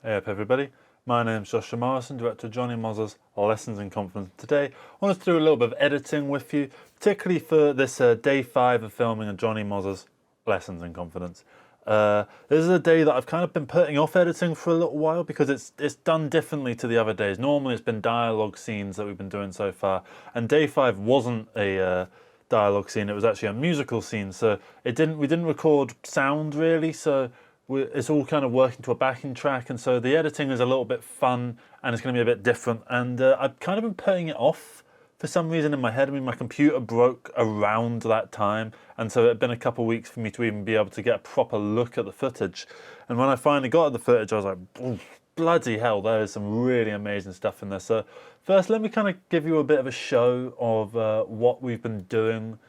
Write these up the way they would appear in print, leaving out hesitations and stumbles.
Hey up everybody, my name's Joshua Morrison, director of Jonny Mozza's Lessons in Confidence. Today I wanted to do a little bit of editing with you, particularly for this day 5 of filming of Jonny Mozza's Lessons in Confidence. This is a day that I've kind of been putting off editing for a little while because it's done differently to the other days. Normally it's been dialogue scenes that we've been doing so far, and day 5 wasn't a dialogue scene, it was actually a musical scene, so we didn't record sound really, so it's all kind of working to a backing track, and so the editing is a little bit fun and it's going to be a bit different, and I've kind of been putting it off for some reason in my head. I mean, my computer broke around that time, and so it had been a couple of weeks for me to even be able to get a proper look at the footage, and when I finally got at the footage I was like, bloody hell, there is some really amazing stuff in there. So first let me kind of give you a bit of a show of what we've been doing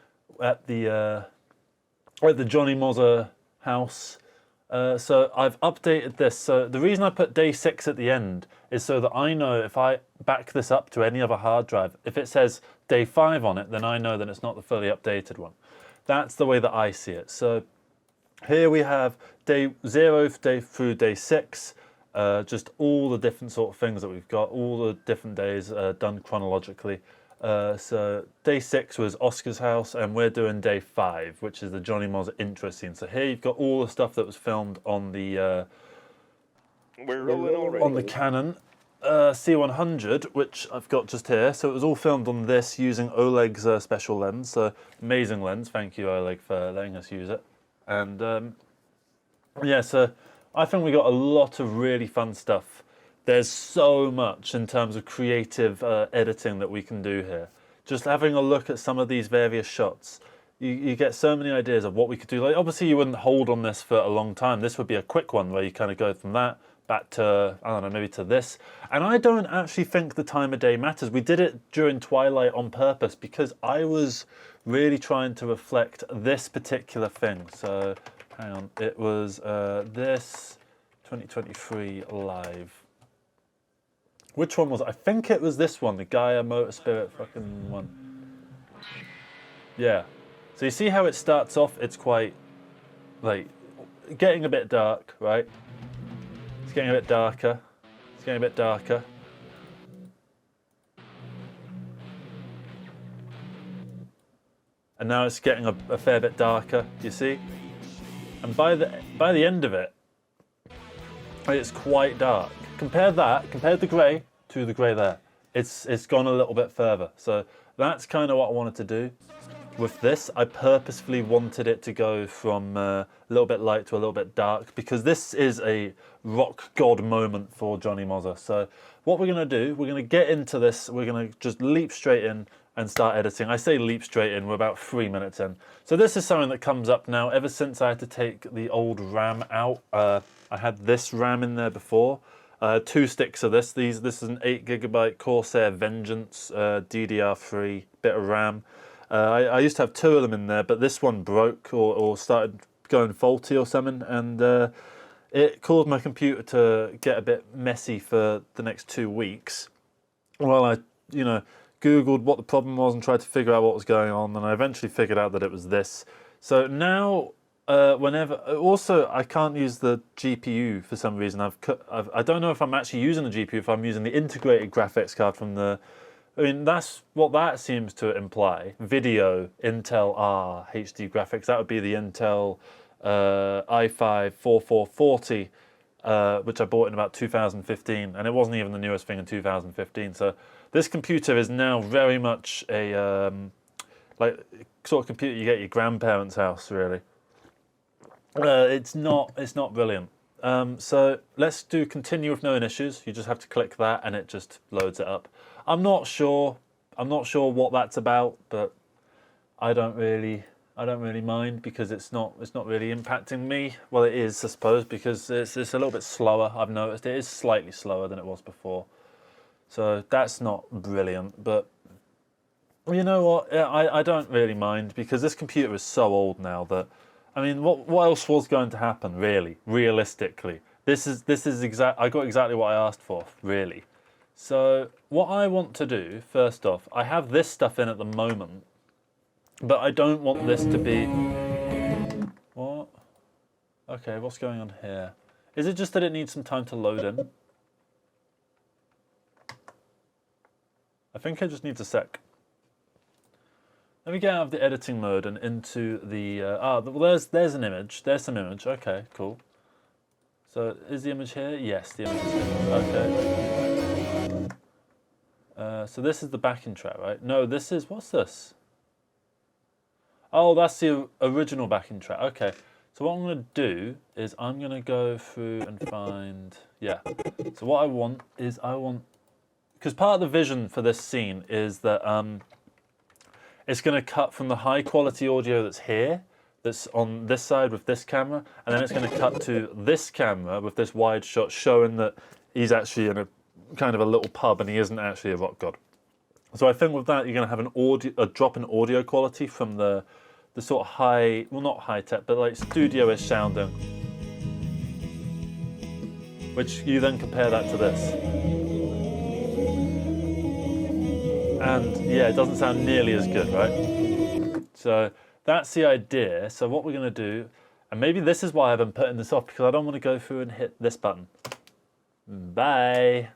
at the Jonny Mozza house. So I've updated this. So the reason I put day 6 at the end is so that I know if I back this up to any other hard drive, if it says day 5 on it, then I know that it's not the fully updated one. That's the way that I see it. So here we have day 0 through day 6, just all the different sort of things that we've got, all the different days done chronologically. So day 6 was Oscar's house, and we're doing day 5, which is the Jonny Mozza intro scene. So here you've got all the stuff that was filmed on the We're rolling already. on the Canon C100, which I've got just here. So it was all filmed on this using Oleg's special lens. So amazing lens. Thank you, Oleg, for letting us use it. And yeah, so I think we got a lot of really fun stuff. There's so much in terms of creative editing that we can do here. Just having a look at some of these various shots, you get so many ideas of what we could do. Like, obviously you wouldn't hold on this for a long time. This would be a quick one where you kind of go from that back to, I don't know, maybe to this. And I don't actually think the time of day matters. We did it during twilight on purpose because I was really trying to reflect this particular thing. So hang on, it was this 2023 live. Which one was it? I think it was this one, the Gaia Motor Spirit fucking one. Yeah. So you see how it starts off? It's quite, like, getting a bit dark, right? It's getting a bit darker. It's getting a bit darker. And now it's getting a fair bit darker, you see? And by the end of it, it's quite dark. Compare the grey to the grey there. It's gone a little bit further. So that's kind of what I wanted to do. With this, I purposefully wanted it to go from a little bit light to a little bit dark because this is a rock god moment for Jonny Mozza. So what we're going to do, we're going to get into this, we're going to just leap straight in and start editing. I say leap straight in, we're about 3 minutes in. So this is something that comes up now. Ever since I had to take the old RAM out, I had this RAM in there before. 2 sticks of this. This is an 8GB Corsair Vengeance DDR3 bit of RAM. I used to have 2 of them in there, but this one broke or started going faulty or something, and it caused my computer to get a bit messy for the next 2 weeks. While I, Googled what the problem was and tried to figure out what was going on, and I eventually figured out that it was this. So now, also I can't use the GPU for some reason. I don't know if I'm actually using the GPU, if I'm using the integrated graphics card from the, I mean, that's what that seems to imply. Video, Intel R, HD graphics, that would be the Intel i5 4440, which I bought in about 2015, and it wasn't even the newest thing in 2015. So this computer is now very much a, like, sort of computer you get at your grandparents' house, really. It's not brilliant. So let's do continue with known issues. You just have to click that and it just loads it up. I'm not sure what that's about, but I don't really mind because it's not really impacting me. Well, it is, I suppose, because it's a little bit slower. I've noticed it is slightly slower than it was before. So that's not brilliant, but you know what? I don't really mind because this computer is so old now that, I mean, what else was going to happen, really, realistically? This is I got exactly what I asked for, really. So what I want to do, first off, I have this stuff in at the moment, but I don't want this to be... What? Okay, what's going on here? Is it just that it needs some time to load in? I think it just needs a sec. Let me get out of the editing mode and into the... well, there's an image. There's some image. Okay, cool. So is the image here? Yes, the image is here. Okay. So this is the backing track, right? No, this is... What's this? Oh, that's the original backing track. Okay. So what I'm going to do is I'm going to go through and find... Yeah. So what I want is because part of the vision for this scene is that it's going to cut from the high quality audio that's here, that's on this side with this camera, and then it's going to cut to this camera with this wide shot showing that he's actually in a kind of a little pub and he isn't actually a rock god. So I think with that you're going to have a drop in audio quality from the sort of high, well not high tech, but like studio-ish sounding, which you then compare that to this. And yeah, it doesn't sound nearly as good, right? So that's the idea. So what we're going to do, and maybe this is why I've been putting this off, because I don't want to go through and hit this button. Bye.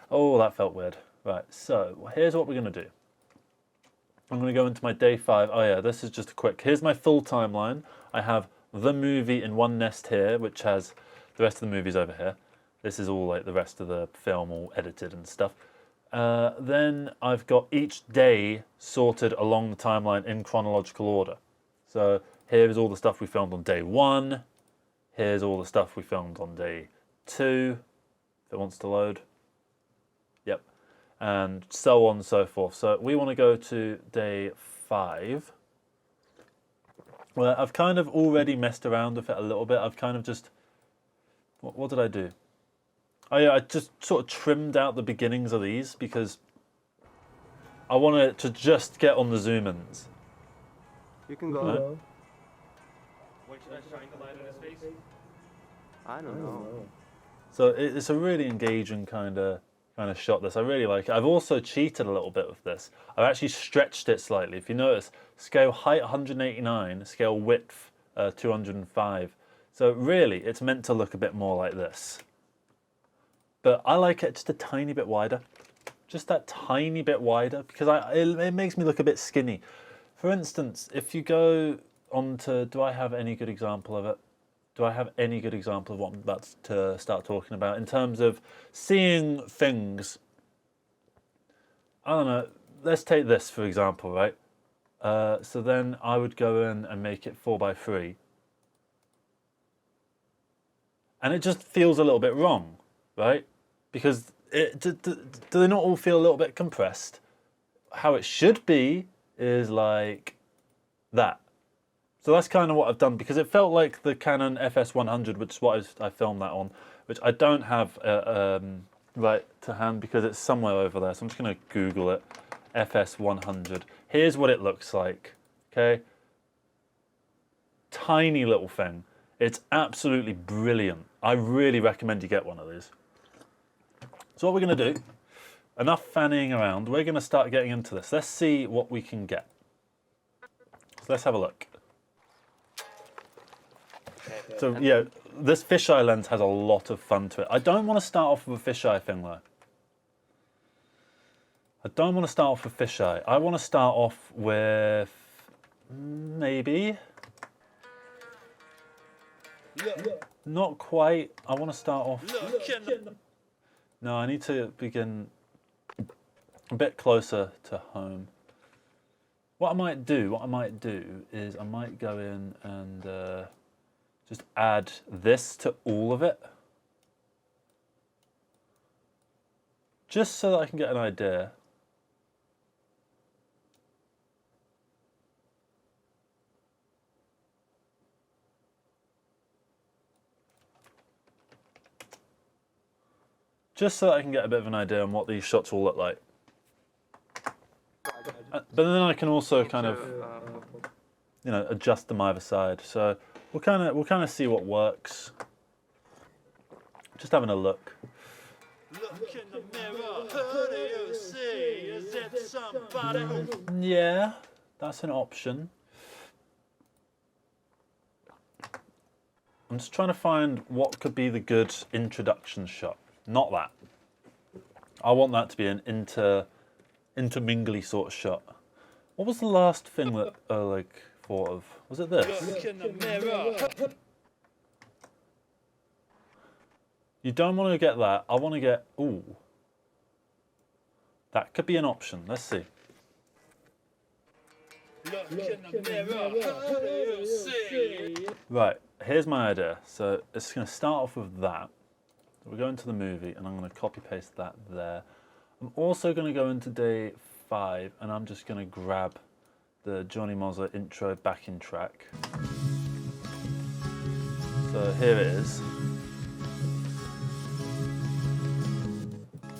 Oh, that felt weird. Right, so here's what we're going to do. I'm going to go into my day 5. Oh yeah, this is just a quick. Here's my full timeline. I have the movie in one nest here, which has the rest of the movies over here. This is all like the rest of the film all edited and stuff. Then I've got each day sorted along the timeline in chronological order. So here's all the stuff we filmed on day 1. Here's all the stuff we filmed on day 2, if it wants to load. Yep. And so on and so forth. So we want to go to day 5. Well, I've kind of already messed around with it a little bit. I've kind of just... What did I do? Oh yeah, I just sort of trimmed out the beginnings of these because I wanted to just get on the zoom-ins. You can go. Right? When should I shine the light on his face? I don't know. So it's a really engaging kind of shot. This I really like it. I've also cheated a little bit with this. I've actually stretched it slightly. If you notice, scale height 189, scale width 205. So really, it's meant to look a bit more like this. But I like it just a tiny bit wider. Just that tiny bit wider, because it makes me look a bit skinny. For instance, if you go on to, do I have any good example of it? Do I have any good example of what I'm about to start talking about in terms of seeing things? I don't know, let's take this for example, right? So then I would go in and make it 4:3. And it just feels a little bit wrong. Right? Because do they not all feel a little bit compressed? How it should be is like that. So that's kind of what I've done, because it felt like the Canon FS100, which is what I filmed that on, which I don't have right to hand because it's somewhere over there. So I'm just going to Google it, FS100. Here's what it looks like, okay? Tiny little thing. It's absolutely brilliant. I really recommend you get one of these. So what we're going to do, enough fanning around, we're going to start getting into this. Let's see what we can get. So let's have a look. So yeah, this fisheye lens has a lot of fun to it. I don't want to start off with a fisheye thing though. I don't want to start off with fisheye. I want to start off with maybe... Not quite. I want to start off... No, I need to begin a bit closer to home. What I might do is I might go in and just add this to all of it. Just so that I can get an idea. Just so that I can get a bit of an idea on what these shots will look like. But then I can also kind of, you know, adjust them either side. So we'll kind of see what works. Just having a look. Look in the mirror, who do you see? Is it somebody who... Yeah, that's an option. I'm just trying to find what could be the good introduction shot. Not that. I want that to be an intermingly sort of shot. What was the last thing that like thought of? Was it this? Look in the mirror. You don't want to get that. I want to get, ooh. That could be an option. Let's see. Look in the mirror. Who do you see? Right, here's my idea. So it's going to start off with that. We're going to the movie, and I'm going to copy paste that there. I'm also going to go into day 5, and I'm just going to grab the Jonny Mozza intro backing track. So here it is.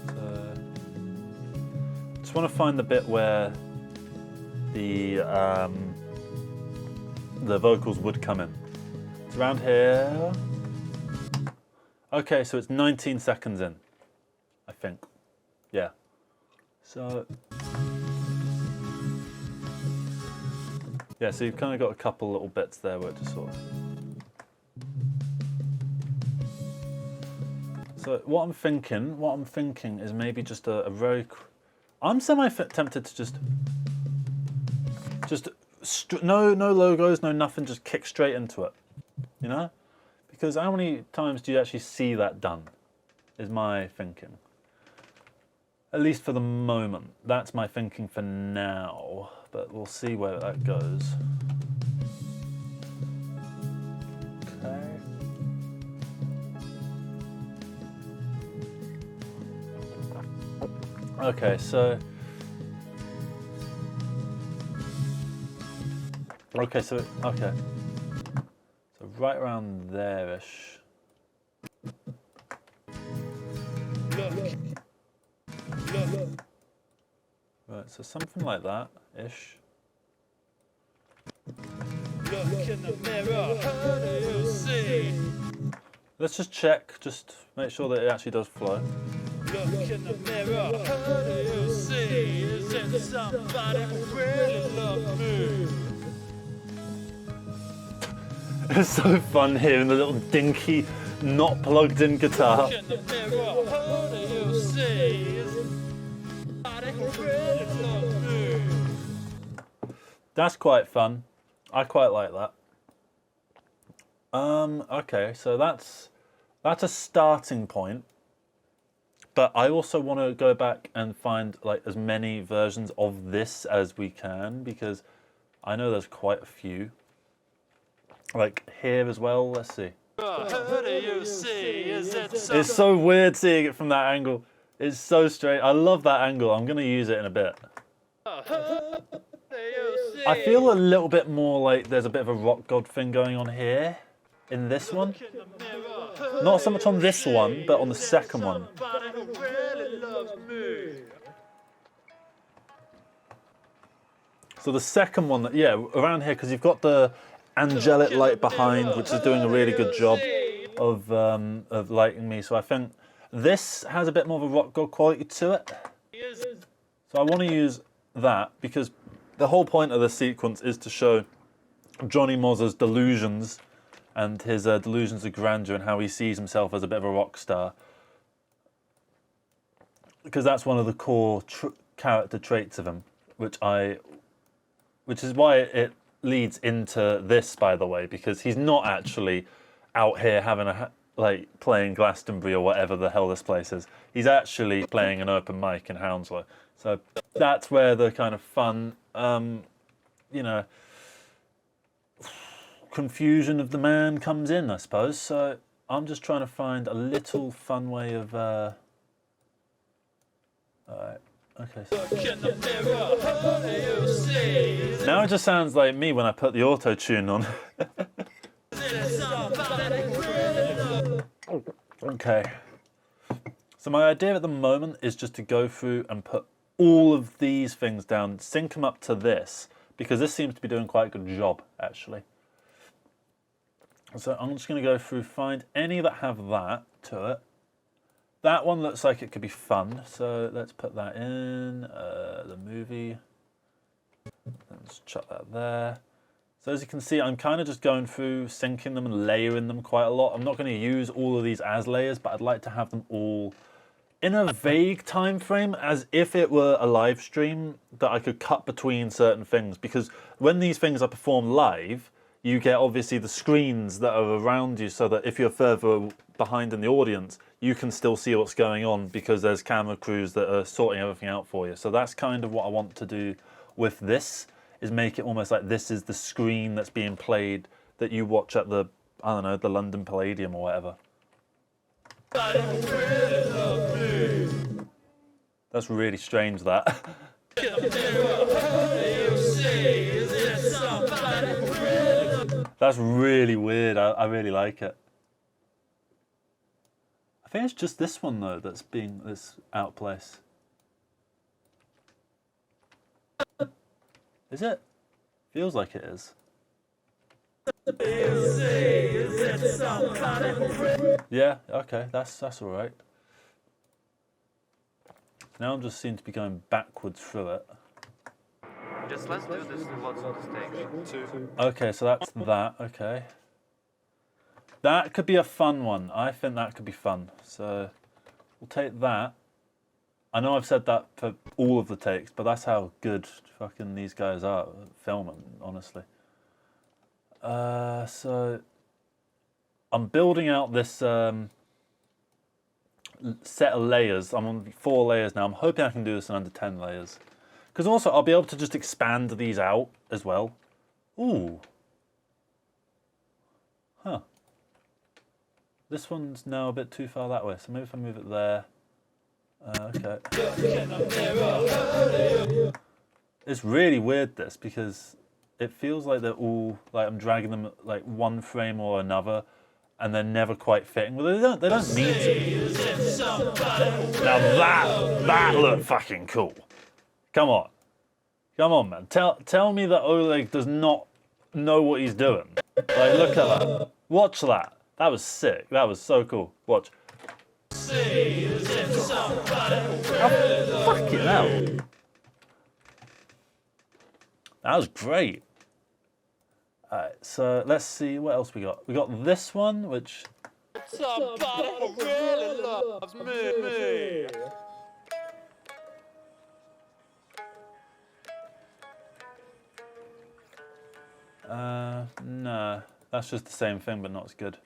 So, just want to find the bit where the vocals would come in. It's around here. Okay, so it's 19 seconds in, I think. Yeah. So yeah, so you've kind of got a couple little bits there where it just sort of. So what I'm thinking is maybe just a very. I'm semi-tempted to just no logos, no nothing, just kick straight into it, you know? Because how many times do you actually see that done, is my thinking. At least for the moment. That's my thinking for now, but we'll see where that goes. Okay. Okay, so right around there-ish. Right, so something like that-ish. Look in the mirror. Who do you see? Let's just check, just make sure that it actually does flow. Look in the mirror. Who do you see? Is it somebody who really loves me? It's so fun hearing the little dinky, not plugged in guitar. Look in the mirror. Who do you see? Is it somebody who really loves me? That's quite fun. I quite like that. Okay, so that's a starting point. But I also want to go back and find like as many versions of this as we can, because I know there's quite a few. Like here as well, let's see. Who do you see? Is it It's so weird seeing it from that angle. It's so straight. I love that angle. I'm going to use it in a bit. I feel a little bit more like there's a bit of a rock god thing going on here in this one. Not so much on this one, but on the second one. So the second one, yeah, around here, because you've got the angelic light behind, which is doing a really good job of lighting me. So I think this has a bit more of a rock god quality to it. So I want to use that because the whole point of the sequence is to show Jonny Mozza's delusions and his delusions of grandeur and how he sees himself as a bit of a rock star. Because that's one of the core character traits of him, which is why it leads into this, by the way, because he's not actually out here having playing Glastonbury or whatever the hell this place is. He's actually playing an open mic in Hounslow. So that's where the kind of fun, confusion of the man comes in, I suppose. So I'm just trying to find a little fun way of. Alright, okay. Now it just sounds like me when I put the auto tune on. Okay. So my idea at the moment is just to go through and put all of these things down, sync them up to this, because this seems to be doing quite a good job, actually. So I'm just going to go through, find any that have that to it. That one looks like it could be fun, so let's put that in, the movie. Let's chuck that there. So as you can see, I'm kind of just going through, syncing them and layering them quite a lot. I'm not going to use all of these as layers, but I'd like to have them all in a vague time frame, as if it were a live stream that I could cut between certain things. Because when these things are performed live, you get obviously the screens that are around you, so that if you're further behind in the audience, you can still see what's going on because there's camera crews that are sorting everything out for you. So that's kind of what I want to do with this, is make it almost like this is the screen that's being played that you watch at the, I don't know, the London Palladium or whatever. That's really strange, that. That's really weird. I really like it. I think it's just this one though that's out of place. Is it? Feels like it is. Yeah, okay, that's all right. Now I'm just seem to be going backwards through it. Just let's do this. What's on the stage? Okay, so that's that. Okay. That could be a fun one. I think that could be fun. So we'll take that. I know I've said that for all of the takes, but that's how good fucking these guys are at filming, honestly. So I'm building out this set of layers. I'm on 4 layers now. I'm hoping I can do this in under 10 layers. Because also I'll be able to just expand these out as well. Ooh. Huh. This one's now a bit too far that way, so maybe if I move it there. Okay. It's really weird, this, because it feels like they're all, like I'm dragging them like one frame or another, and they're never quite fitting. Well, they don't need to. Now that looked fucking cool. Come on. Come on, man. Tell me that Oleg does not know what he's doing. Like, look at that. Watch that. That was sick. That was so cool. Watch. Oh, fucking hell. That was great. Alright, so let's see what else we got. We got this one, which... Somebody who really loves me. No. That's just the same thing, but not as good.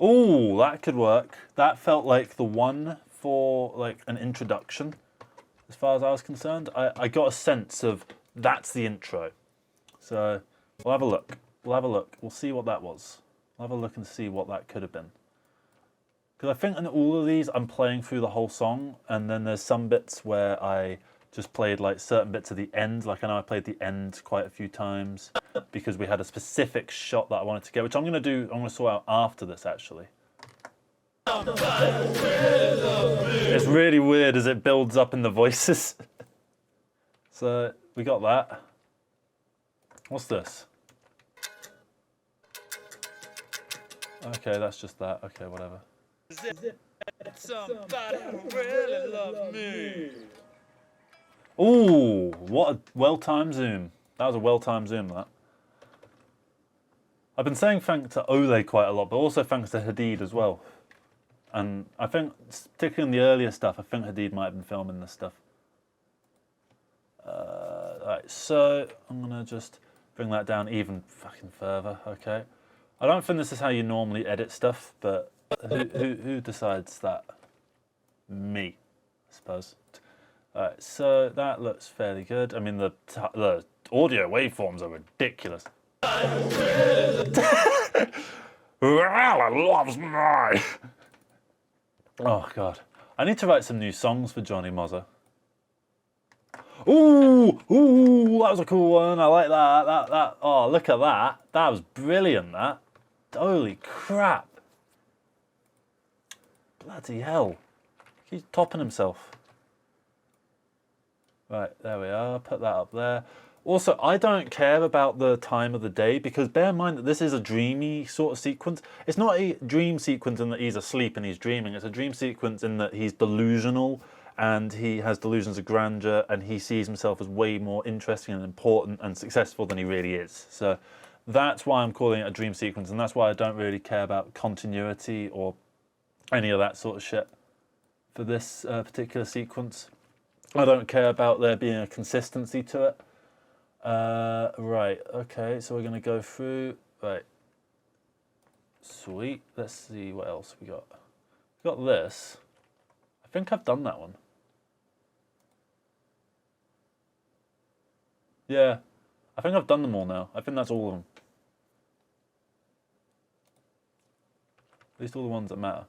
Ooh, that could work. That felt like the one for like an introduction, as far as I was concerned. I got a sense of that's the intro. So we'll have a look. We'll have a look. We'll see what that was. We'll have a look and see what that could have been. Because I think in all of these, I'm playing through the whole song, and then there's some bits where I just played like certain bits at the end. Like I know I played the end quite a few times because we had a specific shot that I wanted to get, which I'm going to sort out after this actually. It's really weird as it builds up in the voices. So we got that. What's this? Okay, that's just that. Okay, whatever. Somebody who really loves me. Ooh, what a well-timed zoom. That was a well-timed zoom, that. I've been saying thanks to Ole quite a lot, but also thanks to Hadid as well. And I think, particularly in the earlier stuff, I think Hadid might have been filming this stuff. Right, so I'm going to just bring that down even fucking further, okay? I don't think this is how you normally edit stuff, but who decides that? Me, I suppose. Alright, so that looks fairly good. I mean, the audio waveforms are ridiculous. Loves me. Oh god, I need to write some new songs for Jonny Mozza. Ooh, that was a cool one. I like that. Oh, look at that. That was brilliant. That. Holy crap. Bloody hell. He's topping himself. Right, there we are. Put that up there. Also, I don't care about the time of the day because bear in mind that this is a dreamy sort of sequence. It's not a dream sequence in that he's asleep and he's dreaming. It's a dream sequence in that he's delusional and he has delusions of grandeur, and he sees himself as way more interesting and important and successful than he really is. So that's why I'm calling it a dream sequence, and that's why I don't really care about continuity or any of that sort of shit for this particular sequence. I don't care about there being a consistency to it. Right, okay, so we're going to go through. Right. Sweet. Let's see what else we got. We got this. I think I've done that one. Yeah, I think I've done them all now. I think that's all of them. At least all the ones that matter.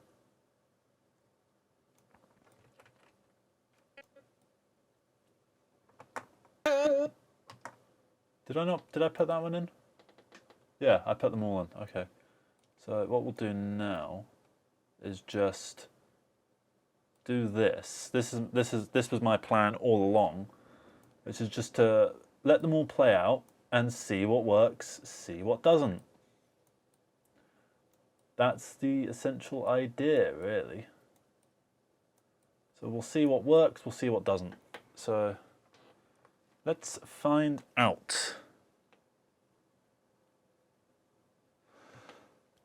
Did I not? Did I put that one in? Yeah, I put them all in. Okay. So what we'll do now is just do this. This was my plan all along, which is just to let them all play out and see what works, see what doesn't. That's the essential idea, really. So we'll see what works, we'll see what doesn't. So let's find out.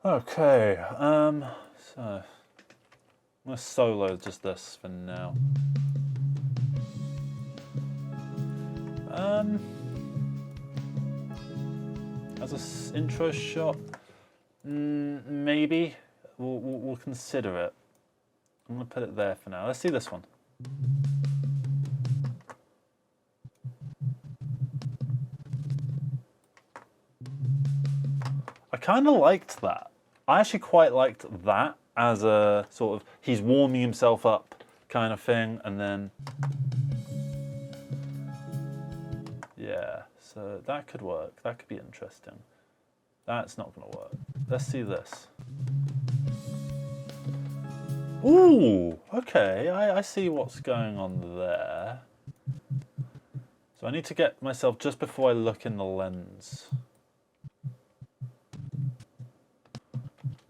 Okay, so I'm gonna solo just this for now. As an intro shot, maybe we'll consider it. I'm gonna put it there for now. Let's see this one. I kind of liked that. I actually quite liked that as a sort of he's warming himself up kind of thing, and then yeah, so that could work. That could be interesting. That's not going to work. Let's see this. Ooh, okay, I see what's going on there. So I need to get myself just before I look in the lens.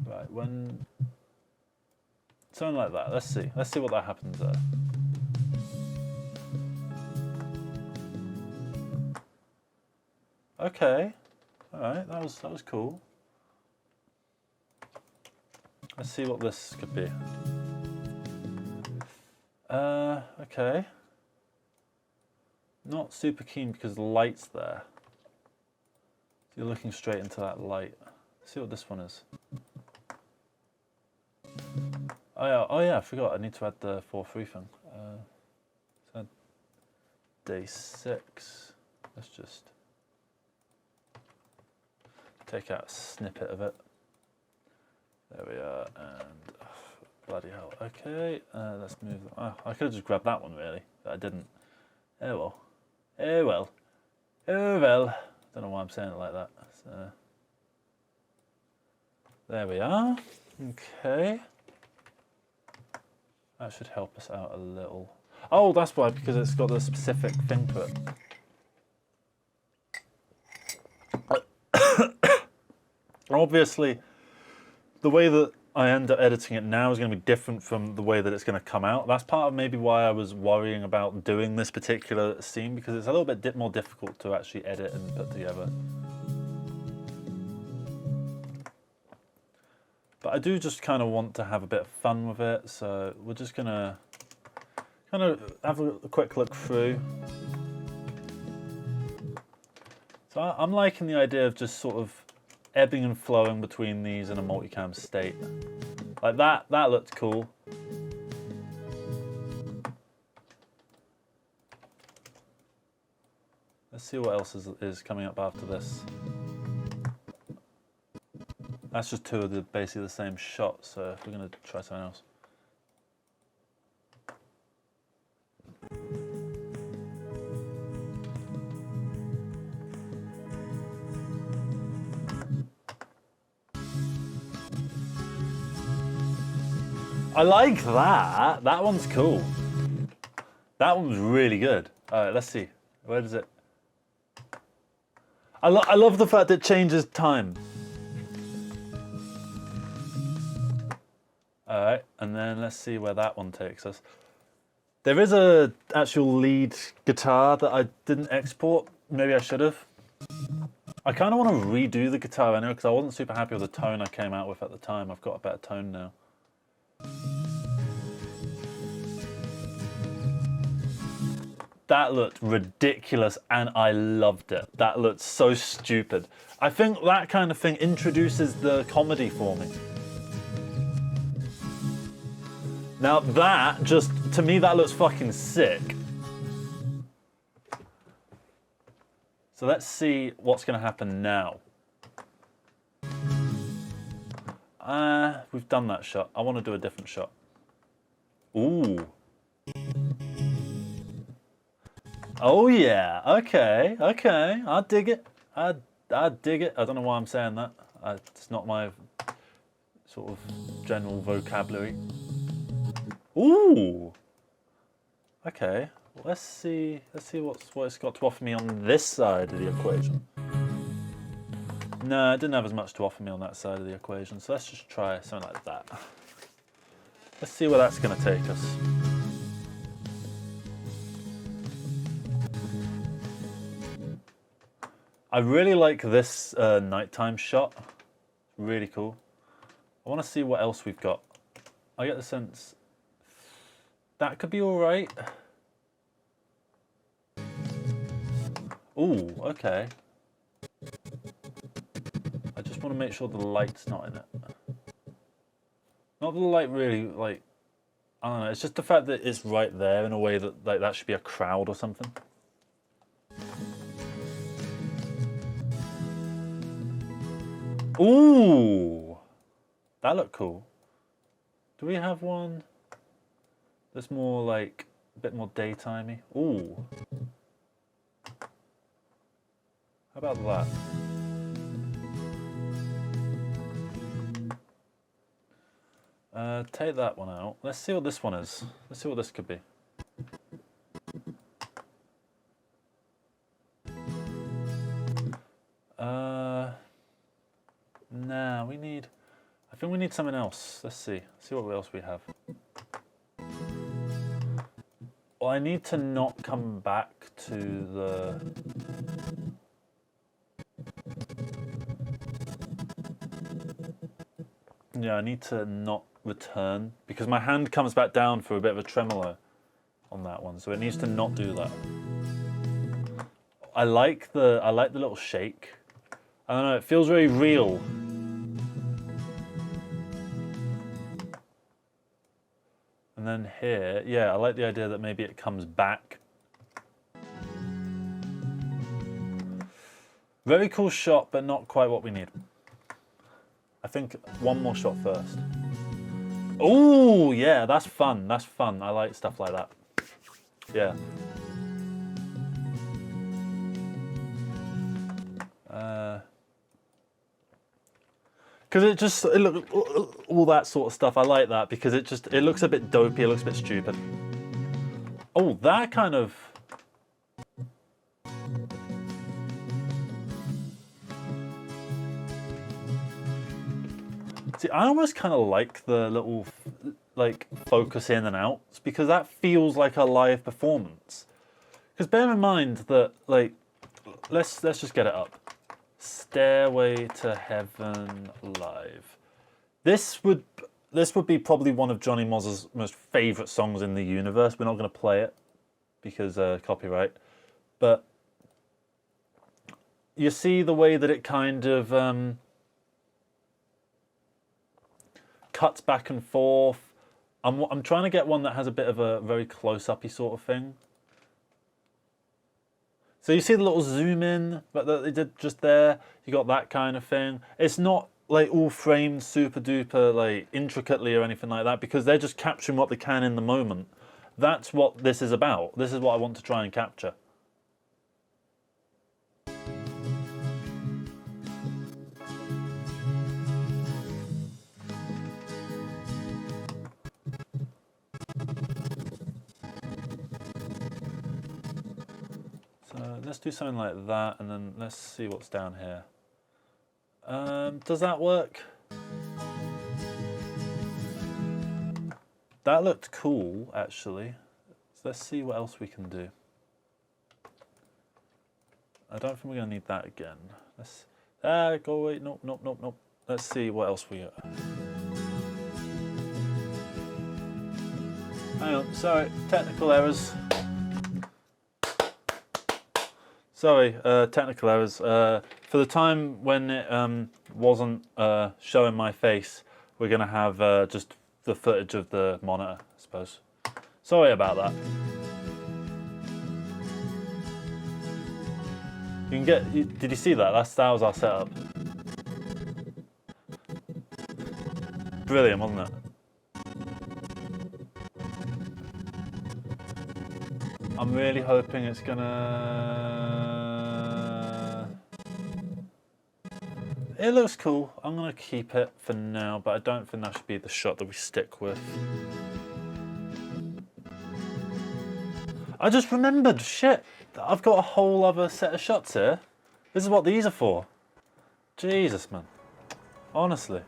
Right, when something like that. Let's see what that happens there. Okay, all right, that was cool. Let's see what this could be. Okay. Not super keen because the light's there. So you're looking straight into that light. Let's see what this one is. Oh yeah, I forgot. I need to add the 4-3 thing. So day 6. Let's just take out a snippet of it. There we are, and bloody hell. Okay, let's move. Oh, I could have just grabbed that one really, but I didn't. Oh well. Oh well. Oh well. Don't know why I'm saying it like that. So there we are. Okay. That should help us out a little. Oh, that's why, because it's got the specific thing to it. Obviously, the way that I end up editing it now is going to be different from the way that it's going to come out. That's part of maybe why I was worrying about doing this particular scene, because it's a little bit more difficult to actually edit and put together. But I do just kind of want to have a bit of fun with it, so we're just going to kind of have a quick look through. So I'm liking the idea of just sort of ebbing and flowing between these in a multicam state. Like that looked cool. Let's see what else is coming up after this. That's just two of the basically the same shot, so we're going to try something else. I like that. That one's cool. That one's really good. All right, let's see. Where does it? I love the fact it changes time. All right, and then let's see where that one takes us. There is a actual lead guitar that I didn't export. Maybe I should have. I kind of want to redo the guitar anyway because I wasn't super happy with the tone I came out with at the time. I've got a better tone now. That looked ridiculous and I loved it. That looked so stupid. I think that kind of thing introduces the comedy for me. Now that just, to me, that looks fucking sick. So let's see what's going to happen now. We've done that shot. I want to do a different shot. Ooh. Oh yeah, okay, okay. I dig it. I dig it. I don't know why I'm saying that. It's not my sort of general vocabulary. Ooh. Okay. Let's see what it's got to offer me on this side of the equation. No, it didn't have as much to offer me on that side of the equation, so let's just try something like that. Let's see where that's going to take us. I really like this nighttime shot. Really cool. I want to see what else we've got. I get the sense that could be all right. Ooh, okay. I just want to make sure the light's not in it. Not that the light really, like, I don't know, it's just the fact that it's right there in a way that, like, that should be a crowd or something. Ooh! That looked cool. Do we have one that's more, like, a bit more daytimey? Ooh. How about that? Take that one out. Let's see what this one is. Let's see what this could be. Nah, we need... I think we need something else. Let's see. See what else we have. Well, I need to not come back to the... Yeah, I need to not return because my hand comes back down for a bit of a tremolo on that one, so it needs to not do that. I like the little shake. I don't know, it feels very real. And then here, yeah, I like the idea that maybe it comes back. Very cool shot, but not quite what we need. I think one more shot first. Oh, yeah, that's fun. That's fun. I like stuff like that. Yeah. Because it look all that sort of stuff. I like that because it looks a bit dopey. It looks a bit stupid. Oh, that kind of. See, I almost kind of like the little, like, focus in and outs because that feels like a live performance. Because bear in mind that, like, let's just get it up. Stairway to Heaven live. This would be probably one of Jonny Mozza's most favourite songs in the universe. We're not going to play it because copyright, but you see the way that it kind of cuts back and forth. I'm trying to get one that has a bit of a very close-uppy sort of thing. So you see the little zoom in, but they did just there. You got that kind of thing. It's not like all framed super duper like intricately or anything like that because they're just capturing what they can in the moment. That's what this is about. This is what I want to try and capture. Let's do something like that, and then let's see what's down here. Does that work? That looked cool, actually. let's see what else we can do. I don't think we're gonna need that again. Let's go away. Nope, nope, nope, nope. Let's see what else we got. Hang on, sorry, technical errors. Sorry, technical errors. For the time when it wasn't showing my face, we're gonna have just the footage of the monitor, I suppose. Sorry about that. You can get. Did you see that? That was our setup. Brilliant, wasn't it? I'm really hoping it's gonna. It looks cool. I'm gonna keep it for now, but I don't think that should be the shot that we stick with. I just remembered, shit, I've got a whole other set of shots here. This is what these are for. Jesus, man. Honestly.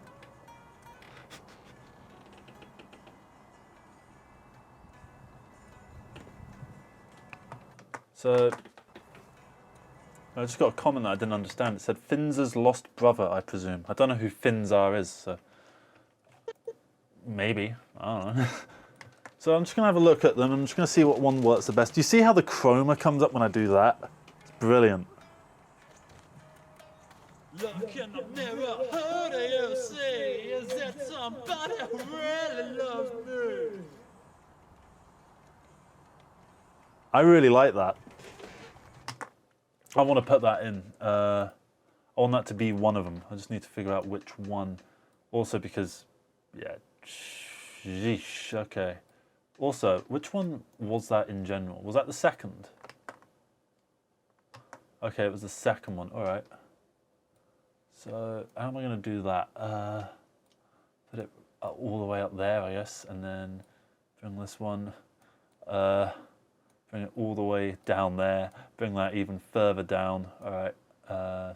So, I just got a comment that I didn't understand. It said, Finzar's lost brother, I presume. I don't know who Finzar is, so... Maybe. I don't know. So I'm just going to have a look at them. I'm just going to see what one works the best. Do you see how the chroma comes up when I do that? It's brilliant. Look in the mirror, who do you see? Is it somebody who really loves me? I really like that. I want to put that in. I want that to be one of them. I just need to figure out which one. Also because, yeah, sheesh, okay. Also, which one was that in general? Was that the second? Okay, it was the second one. All right. So how am I going to do that? Put it all the way up there, I guess, and then bring this one. Bring it all the way down there. Bring that even further down. All right.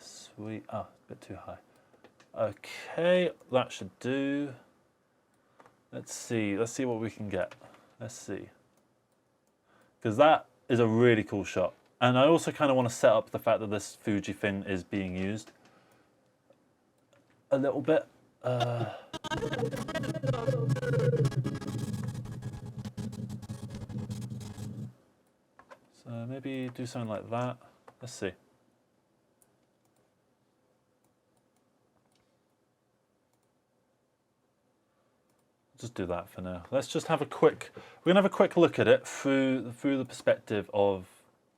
Sweet. Oh, a bit too high. Okay, that should do. Let's see. Let's see what we can get. Let's see. Because that is a really cool shot. And I also kind of want to set up the fact that this Fuji thing is being used a little bit. So maybe do something like that. Let's see. Just do that for now. Let's just have a quick. We're gonna have a quick look at it through the perspective of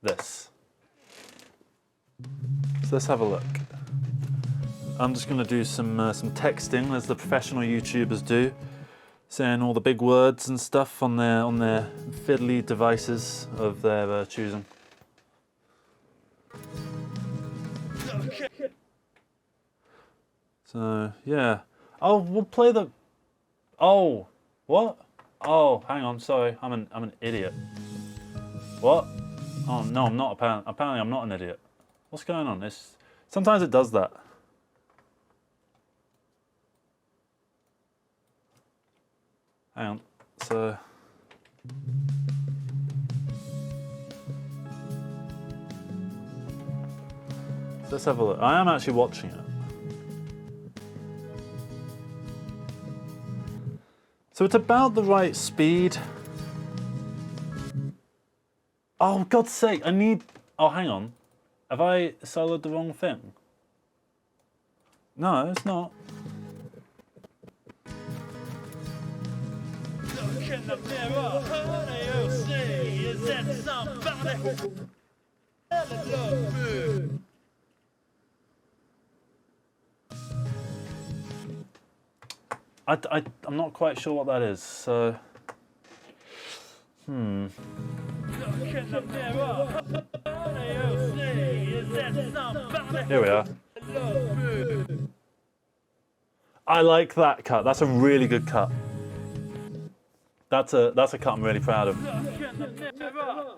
this. So let's have a look. I'm just gonna do some texting, as the professional YouTubers do, saying all the big words and stuff on their fiddly devices of their choosing. So yeah. Oh, we'll play the. Oh, what? Oh, hang on. Sorry, I'm an idiot. What? Oh no, I'm not. Apparently, I'm not an idiot. What's going on? Sometimes it does that. Hang on. So. Let's have a look. I am actually watching it. So it's about the right speed. Oh, God's sake, I need... Oh, hang on. Have I soloed the wrong thing? No, it's not. Look in the mirror, who do you see? Is it somebody who really loves me? I'm not quite sure what that is, so... Look in the mirror, who do you see? Is it somebody Here we are. who loves me? I like that cut. That's a really good cut. That's a cut I'm really proud of. Look in the mirror.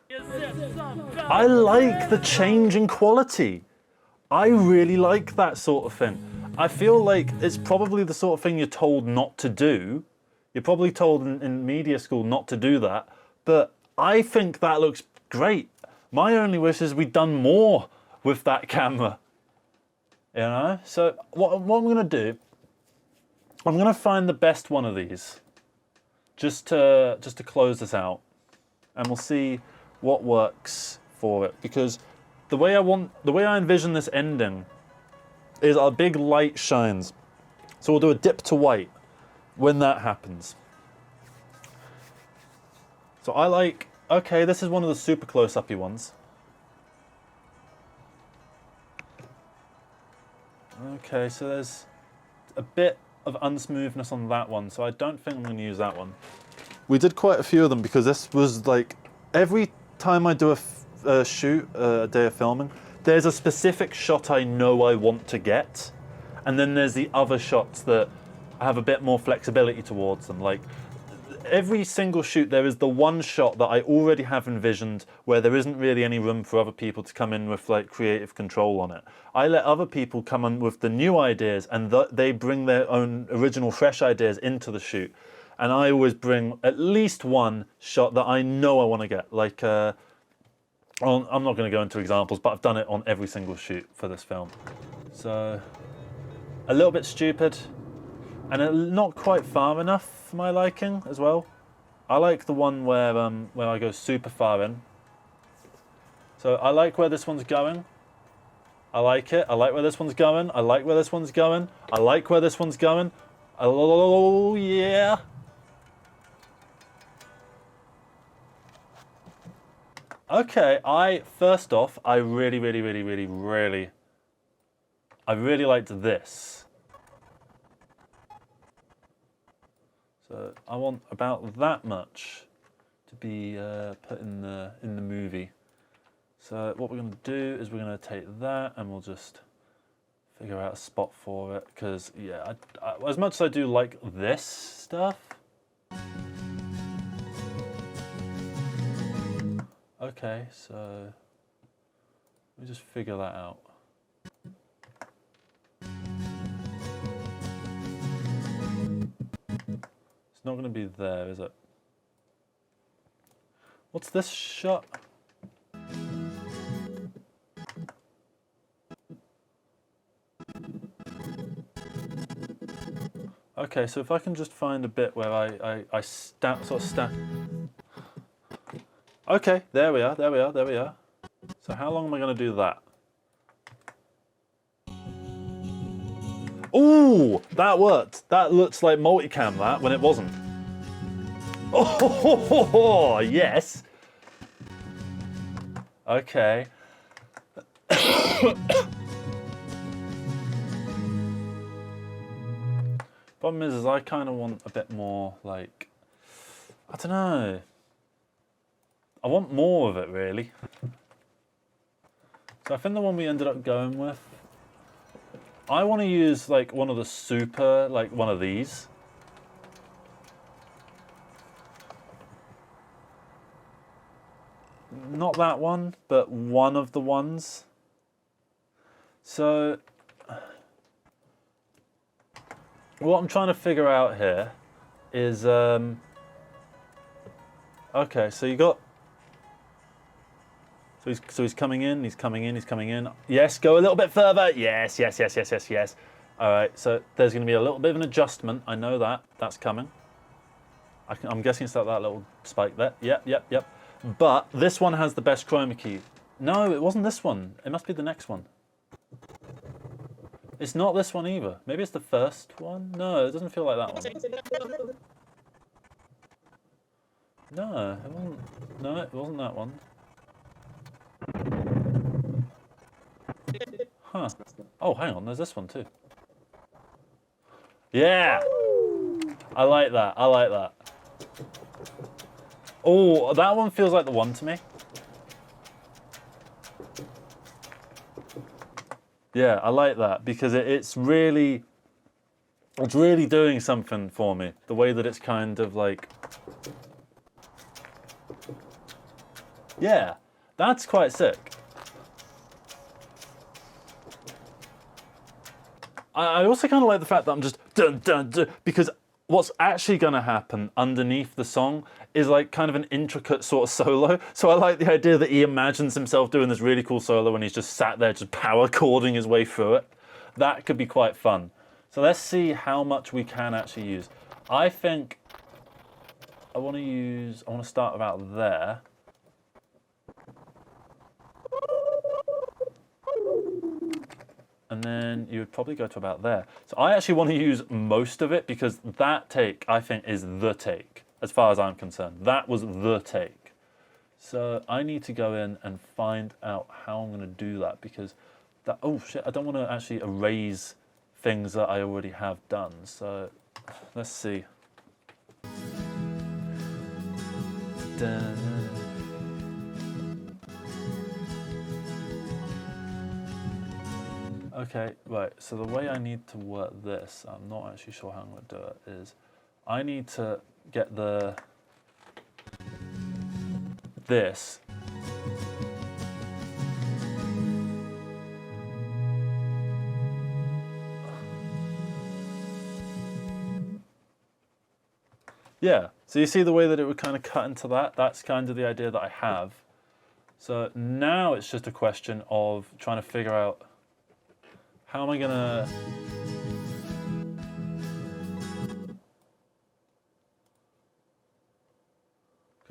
Is it somebody I like the change in quality. I really like that sort of thing. I feel like it's probably the sort of thing you're told not to do. You're probably told in media school not to do that, but I think that looks great. My only wish is we'd done more with that camera. You know? So what I'm gonna do, I'm gonna find the best one of these, just to close this out, and we'll see what works for it. Because the way I envision this ending is our big light shines. So we'll do a dip to white when that happens. So I like, okay, this is one of the super close-uppy ones. Okay, so there's a bit of unsmoothness on that one, so I don't think I'm going to use that one. We did quite a few of them because this was like, every time I do a shoot, a day of filming, there's a specific shot I know I want to get, and then there's the other shots that have a bit more flexibility towards them. Like, every single shoot, there is the one shot that I already have envisioned where there isn't really any room for other people to come in with like creative control on it. I let other people come in with the new ideas, and they bring their own original fresh ideas into the shoot. And I always bring at least one shot that I know I want to get. Like, I'm not going to go into examples, but I've done it on every single shoot for this film. So, a little bit stupid, and not quite far enough for my liking as well. I like the one where I go super far in. So I like where this one's going. I like it. I like where this one's going. I like where this one's going. I like where this one's going. Oh yeah. Okay, first off, I really liked this. So I want about that much to be put in the movie. So what we're going to do is we're going to take that and we'll just figure out a spot for it. Because yeah, as much as I do like this stuff. Okay, so let me just figure that out. It's not going to be there, is it? What's this shot? Okay, so if I can just find a bit where I sort of stand. Okay, there we are. So how long am I going to do that? Ooh, that worked. That looks like multicam, that, when it wasn't. Oh, yes. Okay. Problem is I kind of want a bit more, like, I don't know. I want more of it, really. So I think the one we ended up going with, I want to use, like, one of the super, like, one of these. Not that one, but one of the ones. So what I'm trying to figure out here is, okay, so you got, so he's coming in, he's coming in. Yes, go a little bit further. Yes. All right, so there's going to be a little bit of an adjustment. I know that. That's coming. I'm guessing it's that little spike there. Yep. But this one has the best chroma key. No, it wasn't this one. It must be the next one. It's not this one either. Maybe it's the first one? No, it doesn't feel like that one. No, it wasn't. No, it wasn't that one. Huh. Oh, hang on, there's this one too. Yeah! I like that. Oh, that one feels like the one to me. Yeah, I like that because it's really doing something for me. The way that it's kind of like, yeah, that's quite sick. I also kind of like the fact that I'm just dun, because what's actually going to happen underneath the song is like kind of an intricate sort of solo. So I like the idea that he imagines himself doing this really cool solo when he's just sat there just power chording his way through it. That could be quite fun. So let's see how much we can actually use. I think I want to start about there. And then you would probably go to about there. So I actually want to use most of it because that take, I think, is the take, as far as I'm concerned. That was the take. So I need to go in and find out how I'm going to do that because that, oh shit, I don't want to actually erase things that I already have done. So let's see. Dun. Okay, right, so the way I need to work this, I'm not actually sure how I'm going to do it, is I need to get this. Yeah, so you see the way that it would kind of cut into that? That's kind of the idea that I have. So now it's just a question of trying to figure out how am I gonna...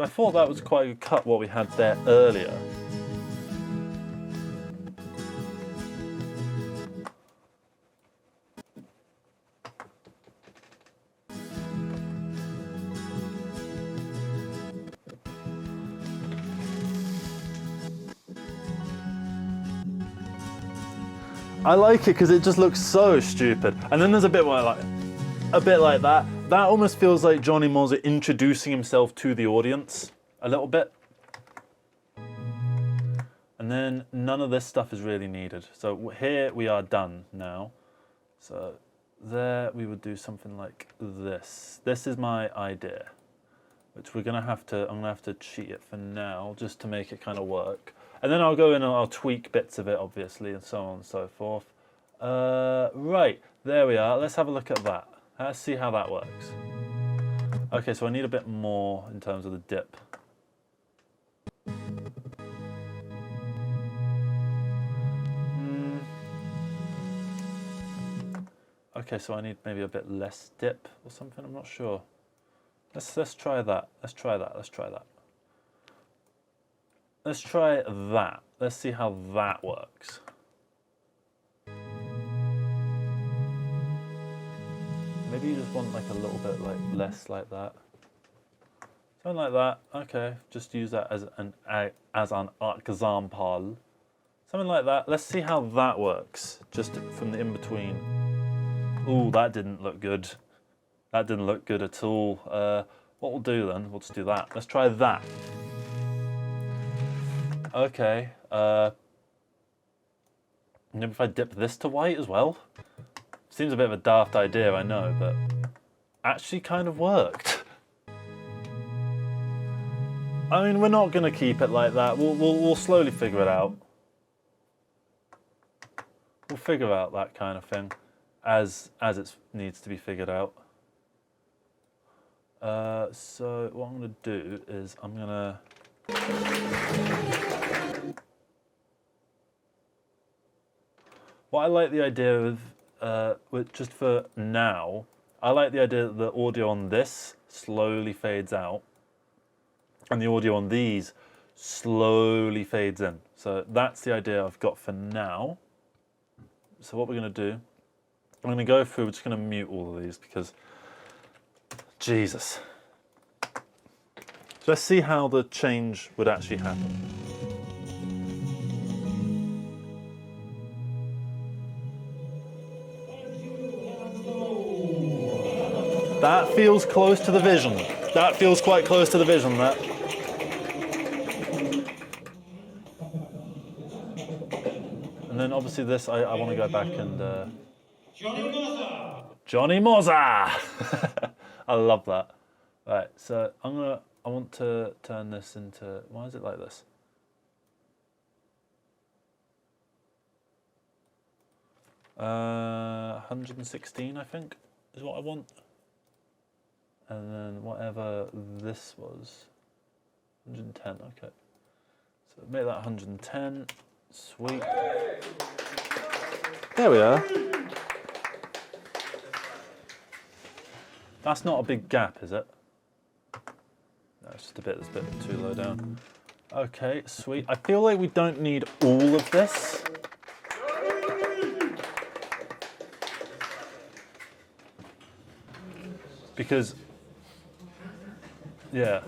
I thought that was quite a good cut, what we had there earlier. I like it because it just looks so stupid. And then there's a bit where like that. That almost feels like Jonny Mozza introducing himself to the audience a little bit. And then none of this stuff is really needed. So here we are done now. So there we would do something like this. This is my idea, which I'm gonna have to cheat it for now just to make it kind of work. And then I'll go in and I'll tweak bits of it, obviously, and so on and so forth. Right, there we are. Let's have a look at that. Let's see how that works. Okay, so I need a bit more in terms of the dip. Okay, so I need maybe a bit less dip or something. I'm not sure. Let's try that. Let's try that. Let's try that. Let's try that. Let's see how that works. Maybe you just want like a little bit like less like that. Something like that. Okay, just use that as an example. Something like that. Let's see how that works. Just from the in between. Ooh, that didn't look good. That didn't look good at all. What we'll do then? We'll just do that. Let's try that. Okay. Maybe if I dip this to white as well. Seems a bit of a daft idea, I know, but actually kind of worked. I mean, we're not gonna keep it like that. We'll slowly figure it out. We'll figure out that kind of thing as it needs to be figured out. So what I'm gonna do is I'm gonna. What I like the idea of, just for now, I like the idea that the audio on this slowly fades out and the audio on these slowly fades in. So that's the idea I've got for now. So what we're gonna do, I'm gonna go through, we're just gonna mute all of these because, Jesus. So let's see how the change would actually happen. That feels close to the vision. That feels quite close to the vision, that. And then obviously this, I want to go back and... Jonny Mozza! Jonny Mozza! I love that. Right, so I want to turn this into, why is it like this? Uh, 116, I think, is what I want. and then whatever this was, 110, okay. So make that 110, sweet. There we are. That's not a big gap, is it? No, it's just a bit, it's a bit too low down. Okay, sweet. I feel like we don't need all of this. Because, yeah.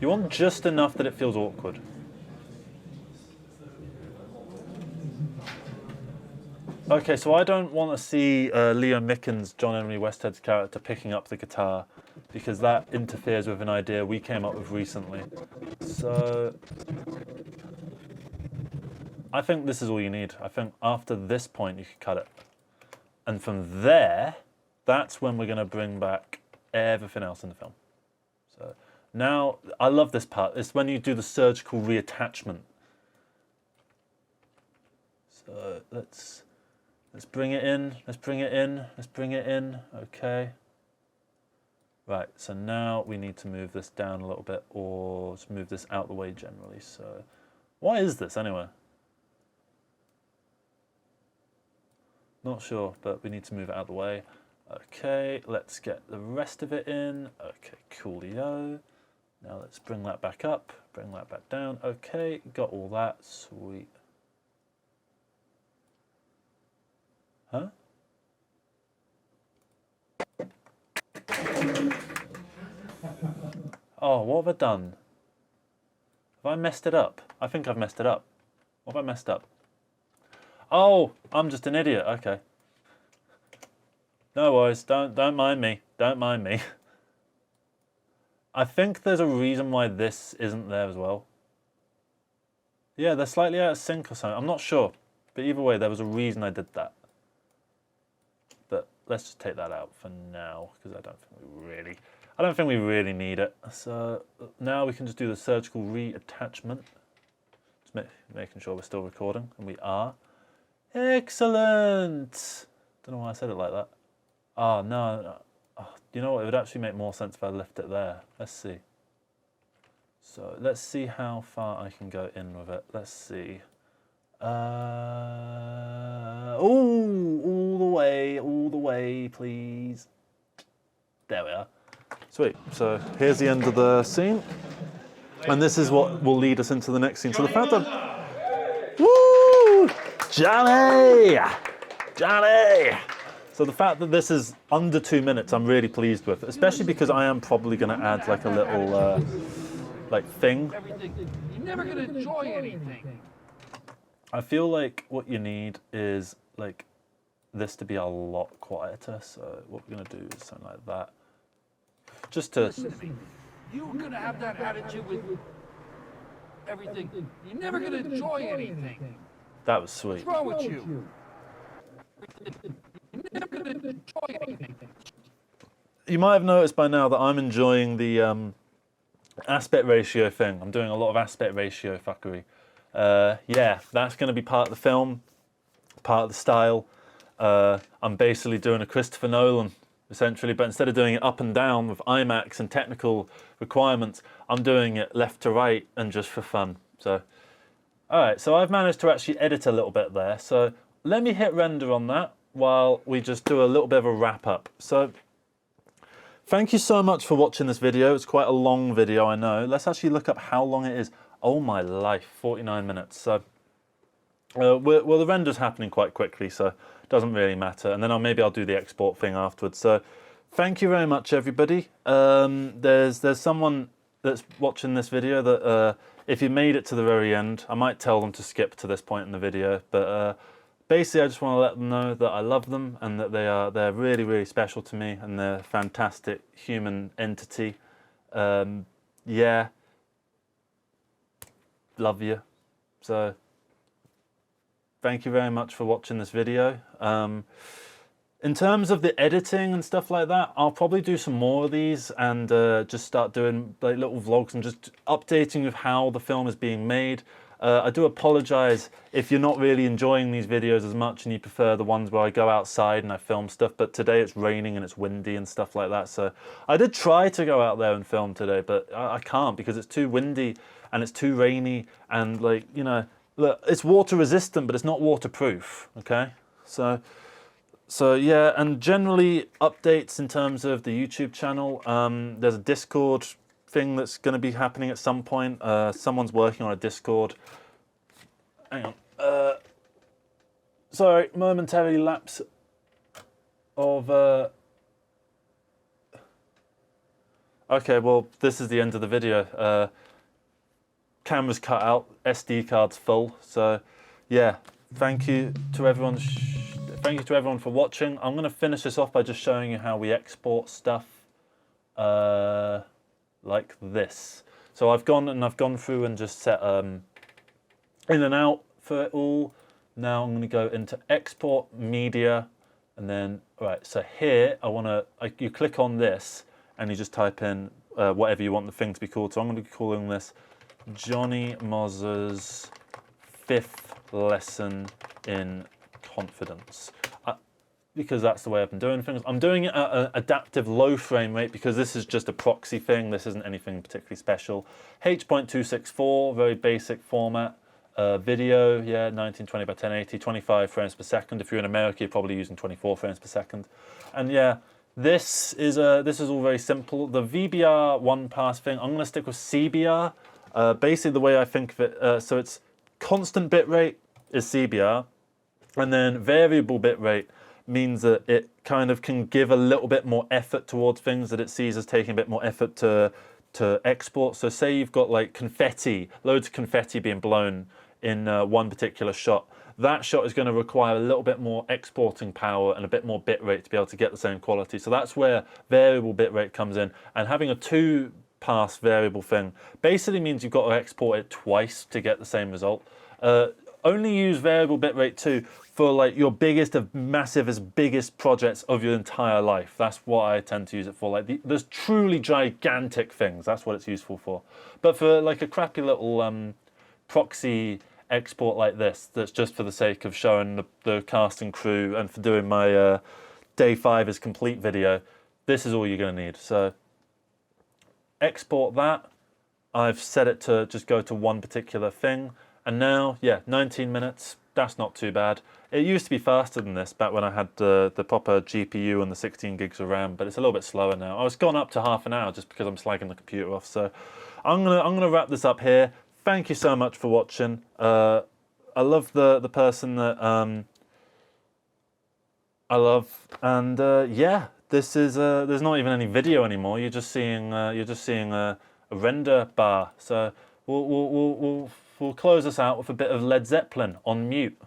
You want just enough that it feels awkward. Okay, so I don't want to see Leo Mickens, John Henry Westhead's character, picking up the guitar, because that interferes with an idea we came up with recently. So I think this is all you need. I think after this point you can cut it. And from there, that's when we're going to bring back everything else in the film. So now, I love this part. It's when you do the surgical reattachment. So let's bring it in, let's bring it in, let's bring it in, okay. Right, so now we need to move this down a little bit, or just move this out the way generally. So what is this anyway? Not sure, but we need to move it out of the way. Okay, let's get the rest of it in. Okay, coolio. Now let's bring that back up, bring that back down. Okay, got all that, sweet. Huh? Oh, what have I done? Have I messed it up? I think I've messed it up. What have I messed up? Oh, I'm just an idiot. Okay. No worries. Don't mind me. Don't mind me. I think there's a reason why this isn't there as well. Yeah, they're slightly out of sync or something. I'm not sure. But either way, there was a reason I did that. But let's just take that out for now, because I don't think we really need it. So now we can just do the surgical reattachment. Just making sure we're still recording, and we are. Excellent. Don't know why I said it like that. Oh no. Oh, you know what? It would actually make more sense if I left it there. Let's see. So let's see how far I can go in with it. Let's see. All the way, please. There we are. Sweet. So here's the end of the scene, and this is what will lead us into the next scene. So the fact that, woo, Johnny. So the fact that this is under 2 minutes, I'm really pleased with, especially because I am probably going to add like a little like thing. You're never gonna enjoy anything. I feel like what you need is like this to be a lot quieter. So what we're going to do is something like that. Just to... Listen to me. You're gonna have that attitude with everything. You're never gonna enjoy anything. That was sweet. What's wrong with you? You're never gonna enjoy anything. You might have noticed by now that I'm enjoying the aspect ratio thing. I'm doing a lot of aspect ratio fuckery. Yeah, that's going to be part of the film, part of the style. I'm basically doing a Christopher Nolan, essentially, but instead of doing it up and down with IMAX and technical requirements, I'm doing it left to right and just for fun. So, all right, so I've managed to actually edit a little bit there. So let me hit render on that while we just do a little bit of a wrap up. So thank you so much for watching this video. It's quite a long video, I know. Let's actually look up how long it is. Oh my life, 49 minutes. So, well, the render's happening quite quickly, so it doesn't really matter. And then maybe I'll do the export thing afterwards. So, thank you very much, everybody. There's someone that's watching this video that if you made it to the very end, I might tell them to skip to this point in the video. But basically, I just want to let them know that I love them and that they're really, really special to me and they're a fantastic human entity. Yeah. Love you. So thank you very much for watching this video. In terms of the editing and stuff like that, I'll probably do some more of these and just start doing like little vlogs and just updating with how the film is being made. I do apologise if you're not really enjoying these videos as much and you prefer the ones where I go outside and I film stuff, but today it's raining and it's windy and stuff like that. So I did try to go out there and film today, but I can't because it's too windy and it's too rainy and, like, you know, look, it's water resistant, but it's not waterproof, okay? So yeah, and generally updates in terms of the YouTube channel. There's a Discord thing that's going to be happening at some point. Someone's working on a Discord. Hang on. Sorry, momentary lapse of... Okay, well, this is the end of the video. Camera's cut out, SD card's full. So, yeah, thank you to everyone. Thank you to everyone for watching. I'm going to finish this off by just showing you how we export stuff like this. So I've gone through and just set in and out for it all. Now I'm going to go into export media, and then right. So here you click on this and you just type in whatever you want the thing to be called. So I'm going to be calling this Jonny Mozza's 5th lesson in confidence, because that's the way I've been doing things. I'm doing it at an adaptive low frame rate because this is just a proxy thing. This isn't anything particularly special. H.264, very basic format. Video, yeah, 1920 by 1080, 25 frames per second. If you're in America, you're probably using 24 frames per second. And yeah, this is all very simple. The VBR one pass thing, I'm going to stick with CBR. Basically, the way I think of it, so it's constant bitrate is CBR, and then variable bitrate means that it kind of can give a little bit more effort towards things that it sees as taking a bit more effort to export. So say you've got like confetti, loads of confetti being blown in one particular shot. That shot is going to require a little bit more exporting power and a bit more bitrate to be able to get the same quality. So that's where variable bitrate comes in. And having a 2-pass variable thing basically means you've got to export it twice to get the same result. Only use variable bitrate 2 for like your biggest of biggest projects of your entire life. That's what I tend to use it for. Like there's truly gigantic things. That's what it's useful for. But for like a crappy little proxy export like this, that's just for the sake of showing the cast and crew and for doing my day 5 is complete video, this is all you're going to need. So export that. I've set it to just go to one particular thing. And now, yeah, 19 minutes. That's not too bad. It used to be faster than this back when I had the proper GPU and the 16 gigs of RAM, but it's a little bit slower now. I was gone up to half an hour just because I'm slagging the computer off. So I'm gonna wrap this up here. Thank you so much for watching. I love the person that I love, and yeah, this is there's not even any video anymore. You're just seeing a render bar. So we'll close us out with a bit of Led Zeppelin on mute.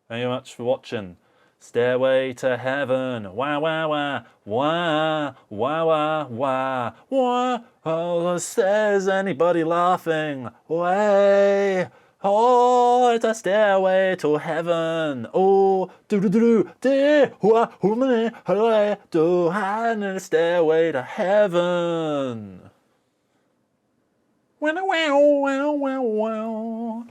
Thank you very much for watching. Stairway to heaven, wah wah wah, wah wah wah wah wah. Oh, is anybody laughing? Way, oh, it's a stairway to heaven. Oh, do do do do, wah wah wah, do a stairway to heaven. Wow wow wow wow wow.